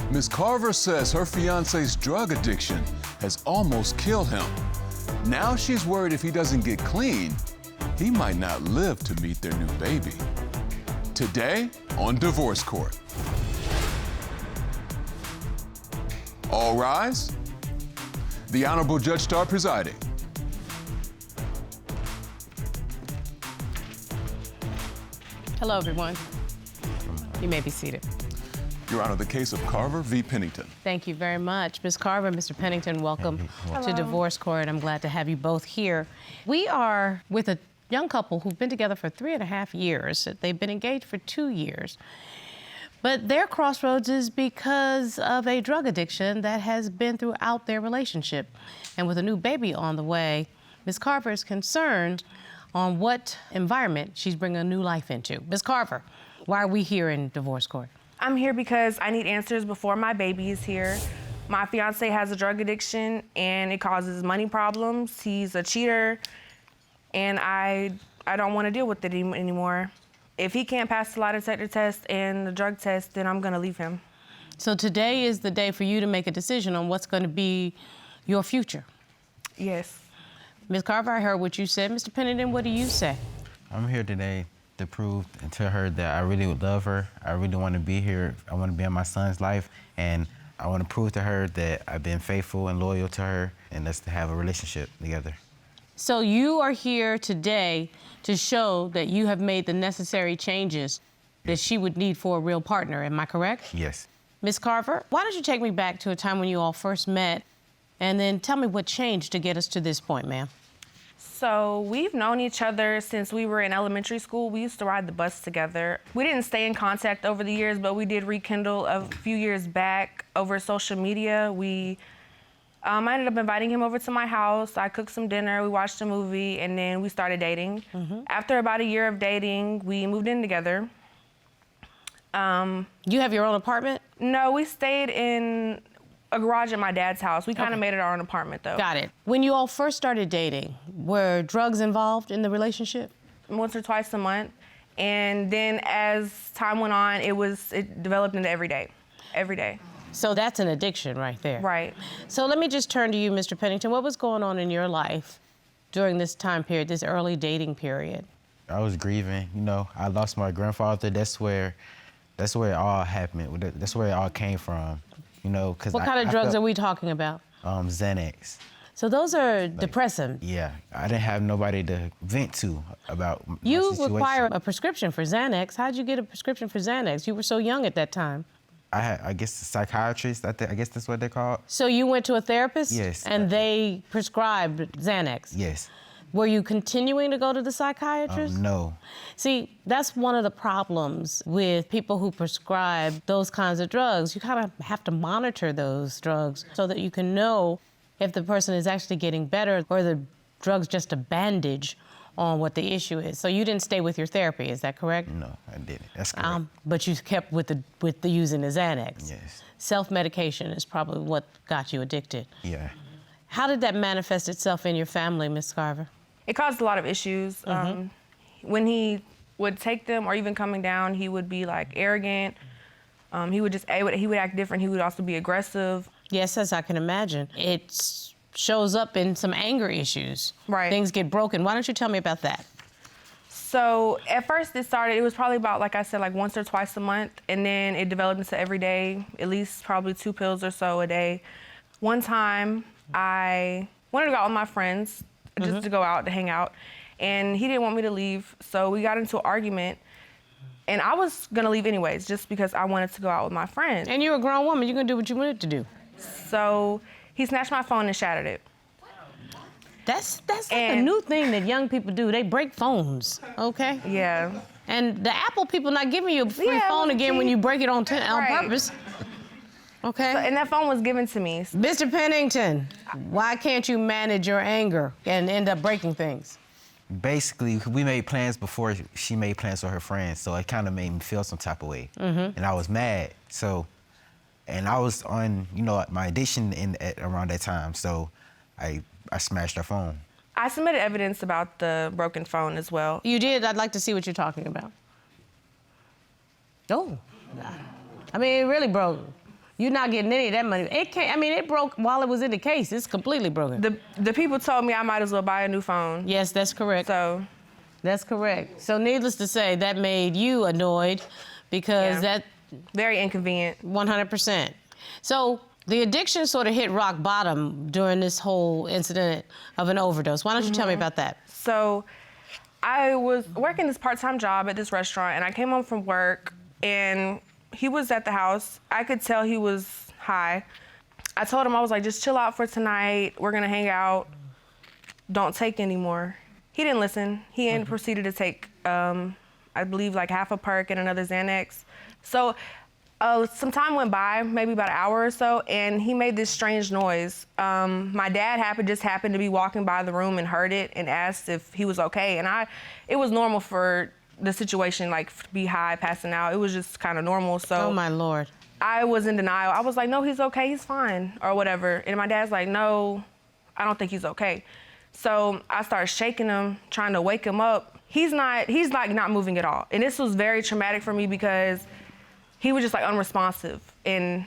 Ms. Carver says her fiancé's drug addiction has almost killed him. Now she's worried if he doesn't get clean, he might not live to meet their new baby. Today on Divorce Court. All rise. The Honorable Judge Starr presiding. Hello, everyone. You may be seated. Your Honor, the case of Carver v. Pennington. Thank you very much. Ms. Carver, Mr. Pennington, welcome to Divorce Court. I'm glad to have you both here. We are with a young couple who've been together for 3.5 years. They've been engaged for 2 years. But their crossroads is because of a drug addiction that has been throughout their relationship. And with a new baby on the way, Ms. Carver is concerned on what environment she's bringing a new life into. Ms. Carver, why are we here in Divorce Court? I'm here because I need answers before my baby is here. My fiance has a drug addiction and it causes money problems. He's a cheater and I don't want to deal with it anymore. If he can't pass the lie detector test and the drug test, then I'm gonna leave him. So today is the day for you to make a decision on what's gonna be your future. Yes. Ms. Carver, I heard what you said. Mr. Pennington, what do you say? I'm here today to prove and tell her that I really would love her. I really want to be here. I want to be in my son's life, and I want to prove to her that I've been faithful and loyal to her, and us to have a relationship together. So you are here today to show that you have made the necessary changes that she would need for a real partner, am I correct? Yes. Ms. Carver, why don't you take me back to a time when you all first met, and then tell me what changed to get us to this point, ma'am. So we've known each other since we were in elementary school. We used to ride the bus together. We didn't stay in contact over the years, but we did rekindle a few years back over social media. I ended up inviting him over to my house. I cooked some dinner, we watched a movie, and then we started dating. After about a year of dating, we moved in together. You have your own apartment? No, we stayed in a garage at my dad's house. We kind of made it our own apartment, though. Got it. When you all first started dating, were drugs involved in the relationship? Once or twice a month. And then as time went on, it developed into every day. Every day. So that's an addiction right there. Right. So let me just turn to you, Mr. Pennington. What was going on in your life during this time period, this early dating period? I was grieving. You know, I lost my grandfather. That's where it all happened. That's where it all came from. You know, because what kind of drugs are we talking about? Xanax. So those are depressant. Yeah, I didn't have nobody to vent to about my situation. You require a prescription for Xanax. How'd you get a prescription for Xanax? You were so young at that time. I guess, a psychiatrist. I guess that's what they're called. So you went to a therapist? Yes. And they prescribed Xanax? Yes. Were you continuing to go to the psychiatrist? No. See, that's one of the problems with people who prescribe those kinds of drugs. You kind of have to monitor those drugs so that you can know if the person is actually getting better or the drug's just a bandage on what the issue is. So you didn't stay with your therapy, is that correct? No, I didn't. That's correct. But you kept with the using the Xanax. Yes. Self-medication is probably what got you addicted. Yeah. How did that manifest itself in your family, Ms. Carver? It caused a lot of issues. When he would take them or even coming down, he would be like arrogant. He would act different. He would also be aggressive. Yes, as I can imagine. It shows up in some anger issues. Right. Things get broken. Why don't you tell me about that? So at first it was probably about, like I said, like once or twice a month. And then it developed into every day, at least probably 2 pills or so a day. One time I wanted to go out with my friends, just to go out, to hang out. And he didn't want me to leave, so we got into an argument. And I was gonna leave anyways, just because I wanted to go out with my friends. And you're a grown woman, you're gonna do what you wanted to do. So he snatched my phone and shattered it. That's like a new thing that young people do. They break phones, okay? Yeah. And the Apple people not giving you a free phone again when you break it on purpose. Okay. So, and that phone was given to me. Mr. Pennington, why can't you manage your anger and end up breaking things? Basically, we made plans before she made plans with her friends, so it kind of made me feel some type of way. And I was mad, and I was on, my addiction around that time, so I smashed her phone. I submitted evidence about the broken phone as well. You did? I'd like to see what you're talking about. Oh, I mean, it really broke. You're not getting any of that money. It can't, I mean, it broke while it was in the case. It's completely broken. The people told me I might as well buy a new phone. Yes, that's correct. So. That's correct. So needless to say, that made you annoyed because that... Very inconvenient. 100%. So the addiction sort of hit rock bottom during this whole incident of an overdose. Why don't you tell me about that? So I was working this part-time job at this restaurant, and I came home from work, and he was at the house. I could tell he was high. I told him, I was like, just chill out for tonight. We're gonna hang out. Don't take anymore. He didn't listen. He proceeded to take, I believe, like half a perk and another Xanax. So some time went by, maybe about an hour or so, and he made this strange noise. My dad just happened to be walking by the room and heard it and asked if he was okay. And it was normal for the situation, like to be high, passing out. It was just kind of normal. So oh my Lord. I was in denial. I was like, no, he's okay, he's fine, or whatever. And my dad's like, no, I don't think he's okay. So I started shaking him, trying to wake him up. He's like not moving at all. And this was very traumatic for me because he was just like unresponsive. And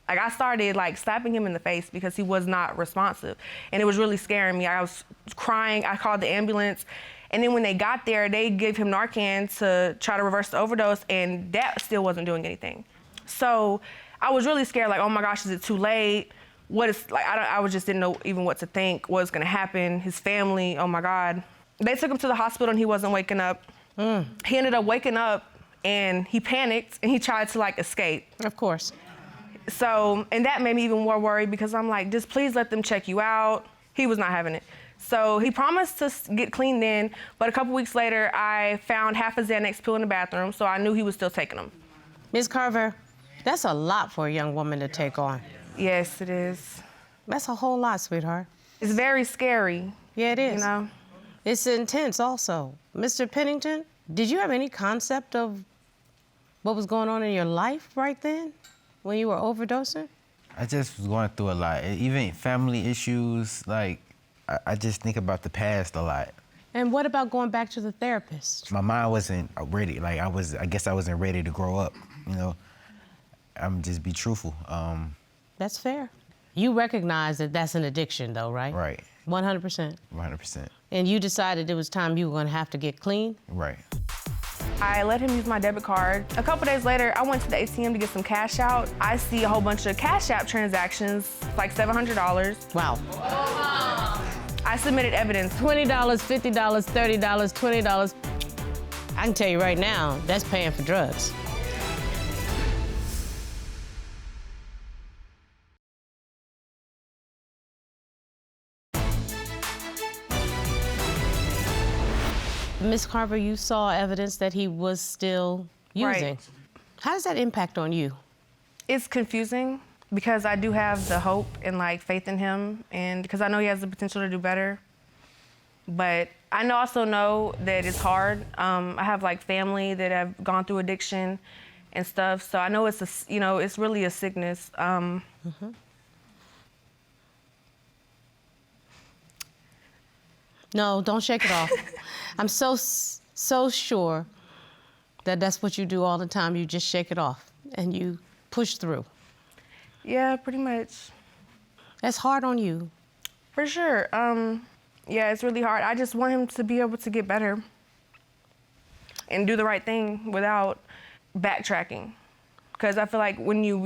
like I started like slapping him in the face because he was not responsive. And it was really scaring me. I was crying, I called the ambulance. And then when they got there, they gave him Narcan to try to reverse the overdose, and that still wasn't doing anything. So I was really scared, like, oh my gosh, is it too late? What is, like, I just didn't know even what to think, what was gonna happen, his family, oh my God. They took him to the hospital and he wasn't waking up. He ended up waking up and he panicked and he tried to like escape. Of course. So, and that made me even more worried because I'm like, just please let them check you out. He was not having it. So he promised to get cleaned in, but a couple weeks later, I found half a Xanax pill in the bathroom, so I knew he was still taking them. Ms. Carver, that's a lot for a young woman to take on. Yes, it is. That's a whole lot, sweetheart. It's very scary. Yeah, it is. You know? It's intense also. Mr. Pennington, did you have any concept of what was going on in your life right then when you were overdosing? I just was going through a lot. Even family issues, like, I just think about the past a lot. And what about going back to the therapist? My mind wasn't ready. Like, I guess I wasn't ready to grow up, you know? I'm just be truthful. That's fair. You recognize that that's an addiction, though, right? Right. 100%. 100%. And you decided it was time you were going to have to get clean? Right. I let him use my debit card. A couple days later, I went to the ATM to get some cash out. I see a whole bunch of Cash App transactions, like $700. Wow. I submitted evidence. $20, $50, $30, $20. I can tell you right now, that's paying for drugs. Ms. Carver, you saw evidence that he was still using. Right. How does that impact on you? It's confusing because I do have the hope and like faith in him, and because I know he has the potential to do better. But I also know that it's hard. I have like family that have gone through addiction and stuff, so I know it's it's really a sickness. No, don't shake it off. I'm so sure that that's what you do all the time. You just shake it off and you push through. Yeah, pretty much. That's hard on you. For sure. Yeah, it's really hard. I just want him to be able to get better and do the right thing without backtracking. Because I feel like when you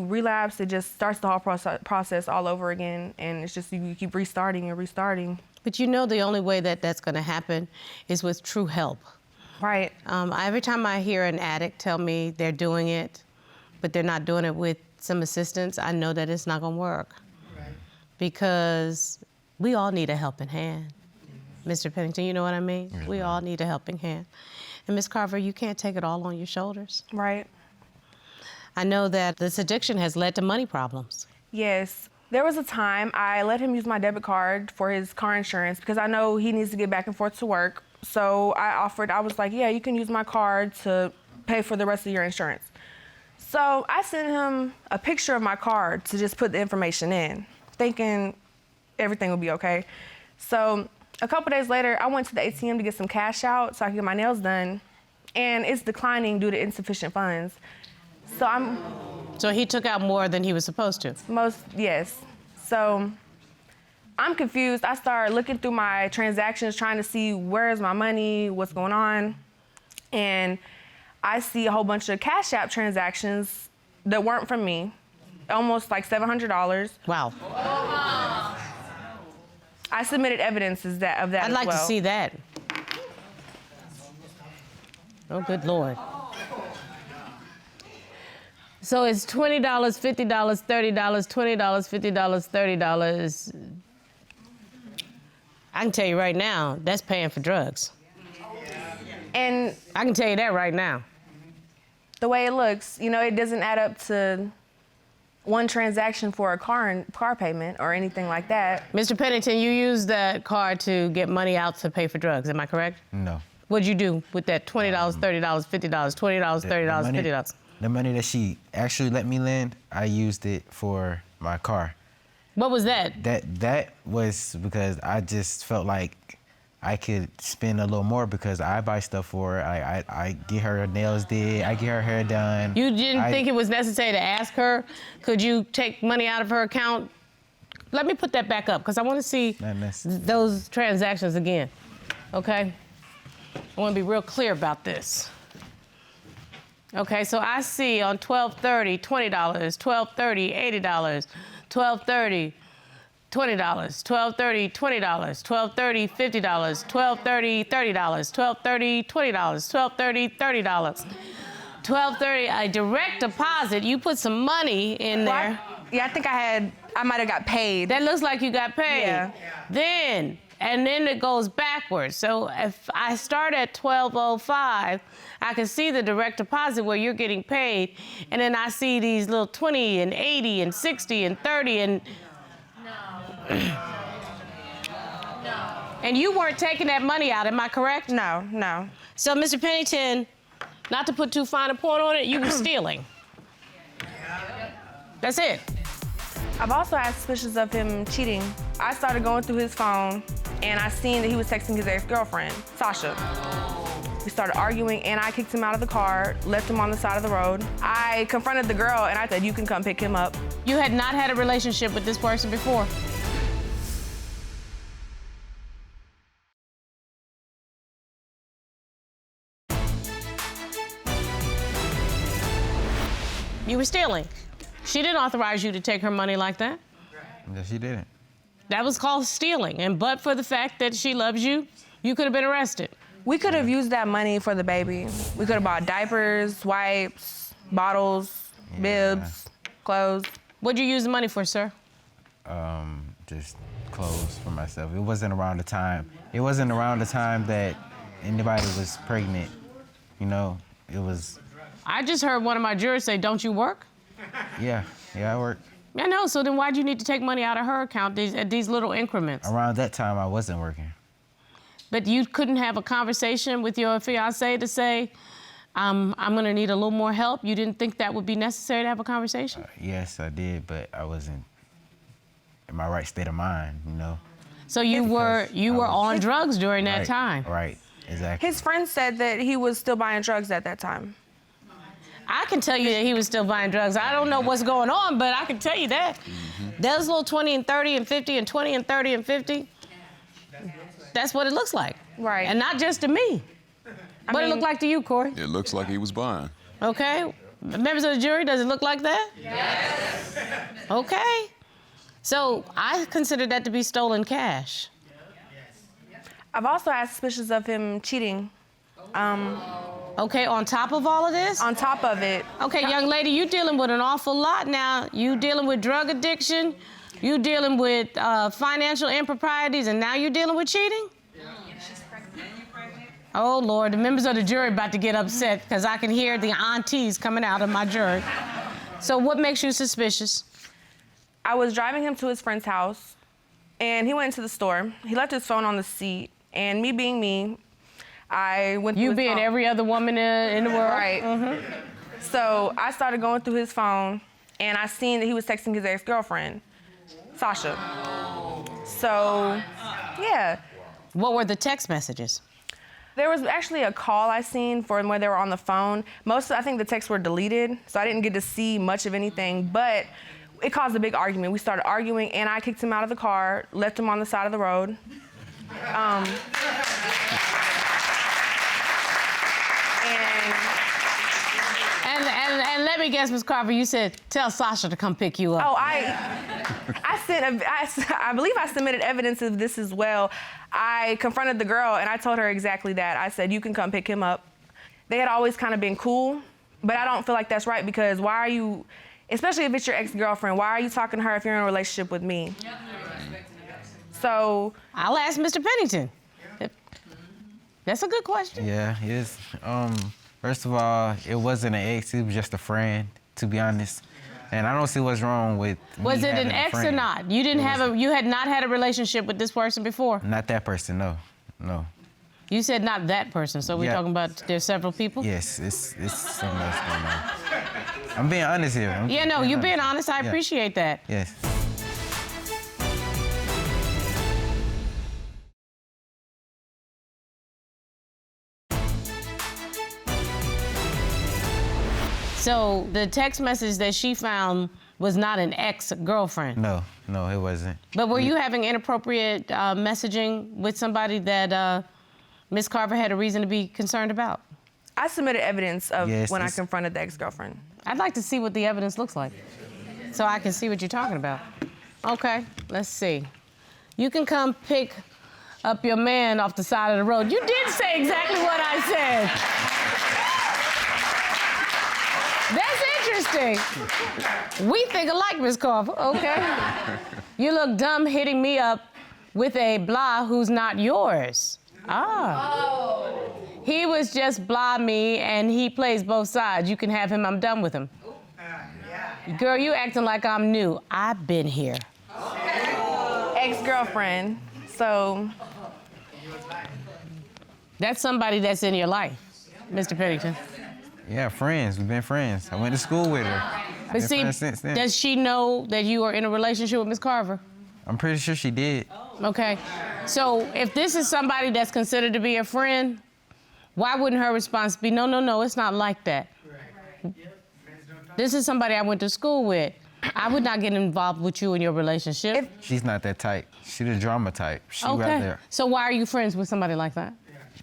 relapse, it just starts the whole process all over again, and it's just you keep restarting and restarting. But you know the only way that that's going to happen is with true help. Right. Every time I hear an addict tell me they're doing it, but they're not doing it with some assistance, I know that it's not going to work. Right. Because we all need a helping hand. Mr. Pennington, you know what I mean? Mm-hmm. We all need a helping hand. And Ms. Carver, you can't take it all on your shoulders. Right. I know that this addiction has led to money problems. Yes. There was a time I let him use my debit card for his car insurance because I know he needs to get back and forth to work. So I was like, yeah, you can use my card to pay for the rest of your insurance. So I sent him a picture of my card to just put the information in, thinking everything would be okay. So a couple days later, I went to the ATM to get some cash out so I could get my nails done, and it's declining due to insufficient funds. So he took out more than he was supposed to? Yes. So I'm confused. I started looking through my transactions, trying to see where's my money, what's going on. And I see a whole bunch of Cash App transactions that weren't from me, almost like $700. Wow. I submitted evidence of that as well. I'd like to see that. Oh, good Lord. So it's $20, $50, $30, $20, $50, $30. I can tell you right now, that's paying for drugs. And I can tell you that right now. the way it looks, you know, it doesn't add up to one transaction for a car payment or anything like that. Mr. Pennington, you used that card to get money out to pay for drugs, am I correct? No. What'd you do with that $20, $30, $50, $20, $30, $50? The money that she actually let me lend, I used it for my car. What was that? That was because I just felt like I could spend a little more because I buy stuff for her. I get her nails did, I get her hair done. You didn't think it was necessary to ask her, could you take money out of her account? Let me put that back up because I want to see those transactions again, okay? I want to be real clear about this. Okay, so I see on 12/30, $20, 12/30, $80, 12/30, $20, 12/30, $20, 12/30, $50, 12/30, $30, 12/30, $20, 12/30, $30, 12/30, a direct deposit. You put some money in there. Yeah, I think I might have got paid. That looks like you got paid. Yeah. Then it goes backwards. So if I start at 12:05, I can see the direct deposit where you're getting paid, and then I see these little 20 and 80 and 60 and 30 and. And you weren't taking that money out, am I correct? No. So, Mr. Pennington, not to put too fine a point on it, you were stealing. That's it. I've also had suspicions of him cheating. I started going through his phone, and I seen that he was texting his ex-girlfriend, Sasha. We started arguing, and I kicked him out of the car, left him on the side of the road. I confronted the girl, and I said, you can come pick him up. You had not had a relationship with this person before? You were stealing. She didn't authorize you to take her money like that. No, she didn't. That was called stealing. And but for the fact that she loves you, you could have been arrested. We could have used that money for the baby. We could have bought diapers, wipes, bottles, bibs, clothes. What'd you use the money for, sir? Just clothes for myself. It wasn't around the time that anybody was pregnant. You know, it was. I just heard one of my jurors say, don't you work? Yeah, I work. I know, so then why'd you need to take money out of her account at these little increments? Around that time, I wasn't working. But you couldn't have a conversation with your fiancé to say, I'm gonna need a little more help? You didn't think that would be necessary to have a conversation? Yes, I did, but I wasn't in my right state of mind, you know? So you were on drugs during that time? Right, exactly. His friend said that he was still buying drugs at that time. I can tell you that he was still buying drugs. I don't know what's going on, but I can tell you that. Those little 20 and 30 and 50 and 20 and 30 and 50, that's what it looks like. Right. And not just to me. What it look like to you, Corey? It looks like he was buying. Okay. Members of the jury, does it look like that? Yes. Okay. So I consider that to be stolen cash. I've also had suspicions of him cheating. Okay, on top of all of this? On top of it. Okay, young lady, you dealing with an awful lot now. You dealing with drug addiction, you dealing with financial improprieties, and now you're dealing with cheating? She's pregnant. Oh, Lord, the members of the jury about to get upset because I can hear the aunties coming out of my jury. So what makes you suspicious? I was driving him to his friend's house, and he went into the store. He left his phone on the seat, and me being me, I went through You his being phone. every other woman in the world? Right. So I started going through his phone, and I seen that he was texting his ex-girlfriend, Sasha. So, yeah. What were the text messages? There was actually a call I seen for when they were on the phone. I think the texts were deleted, so I didn't get to see much of anything, but it caused a big argument. We started arguing, and I kicked him out of the car, left him on the side of the road. And let me guess, Ms. Carver, you said, tell Sasha to come pick you up. Oh, I believe I submitted evidence of this as well. I confronted the girl and I told her exactly that. I said, you can come pick him up. They had always kind of been cool, but I don't feel like that's right because why are you, especially if it's your ex-girlfriend, why are you talking to her if you're in a relationship with me? So. I'll ask Mr. Pennington. That's a good question. Yeah, it is. First of all, it wasn't an ex, it was just a friend, to be honest. And I don't see what's wrong with Was me it an having a ex or friend. not? You had not had a relationship with this person before? Not that person, no. You said not that person, so we're talking about there's several people? Yes, it's something else going on. I'm being honest here. You're being honest. I appreciate that. Yes. So the text message that she found was not an ex-girlfriend? No, it wasn't. But were you having inappropriate messaging with somebody that Ms. Carver had a reason to be concerned about? I submitted evidence of when I confronted the ex-girlfriend. I'd like to see what the evidence looks like so I can see what you're talking about. Okay, let's see. You can come pick up your man off the side of the road. You did say exactly what I said. That's interesting. We think alike, Ms. Carver, okay? You look dumb hitting me up with a blah who's not yours. He was just blah me and he plays both sides. You can have him, I'm done with him. Girl, you acting like I'm new. I've been here. Ex-girlfriend, so. That's somebody that's in your life, Mr. Pennington. Yeah, friends. We've been friends. I went to school with her. But see, does she know that you are in a relationship with Ms. Carver? I'm pretty sure she did. Okay. So if this is somebody that's considered to be a friend, why wouldn't her response be, no, it's not like that? This is somebody I went to school with. I would not get involved with you in your relationship. She's not that type. She's the drama type. She right Okay. there. So why are you friends with somebody like that?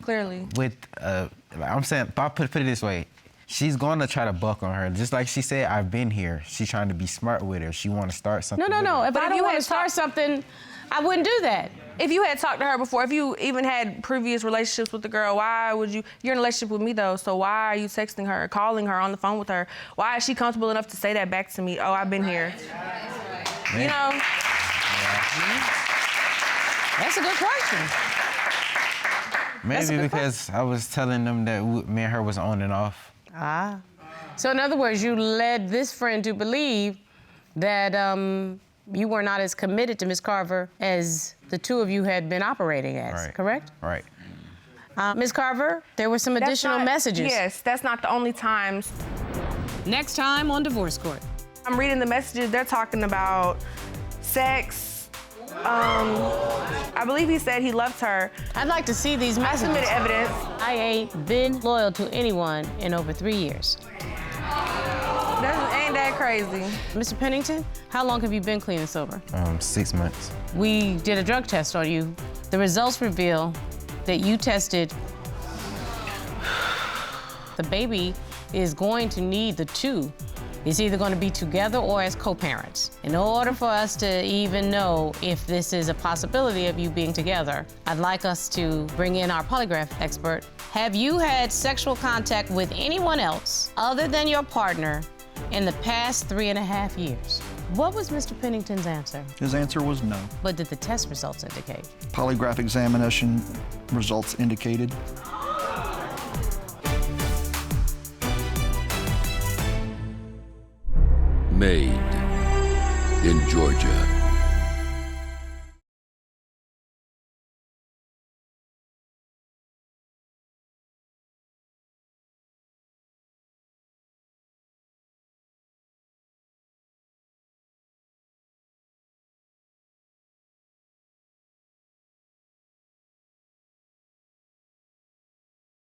Clearly. With, I'm saying, if I put it this way, she's going to try to buck on her. Just like she said, I've been here. She's trying to be smart with her. She want to start something. No. If I don't want to start something, I wouldn't do that. If you had talked to her before, if you even had previous relationships with the girl, why would you? You're in a relationship with me though, so why are you texting her, calling her on the phone with her? Why is she comfortable enough to say that back to me? Oh, I've been here. You know? That's a good question. Maybe because I was telling them that me and her was on and off. So in other words, you led this friend to believe that you were not as committed to Ms. Carver as the two of you had been operating as, correct? Right. Ms. Carver, there were some additional messages. Yes, that's not the only times. Next time on Divorce Court. I'm reading the messages, they're talking about sex. I believe he said he loved her. I'd like to see these messages. I submitted evidence. I ain't been loyal to anyone in over 3 years. Ain't that crazy? Mr. Pennington, how long have you been clean and sober? 6 months. We did a drug test on you. The results reveal that you tested. The baby is going to need the two. It's either going to be together or as co-parents. In order for us to even know if this is a possibility of you being together, I'd like us to bring in our polygraph expert. Have you had sexual contact with anyone else other than your partner in the past 3.5 years? What was Mr. Pennington's answer? His answer was no. What did the test results indicate? Polygraph examination results indicated. Made in Georgia.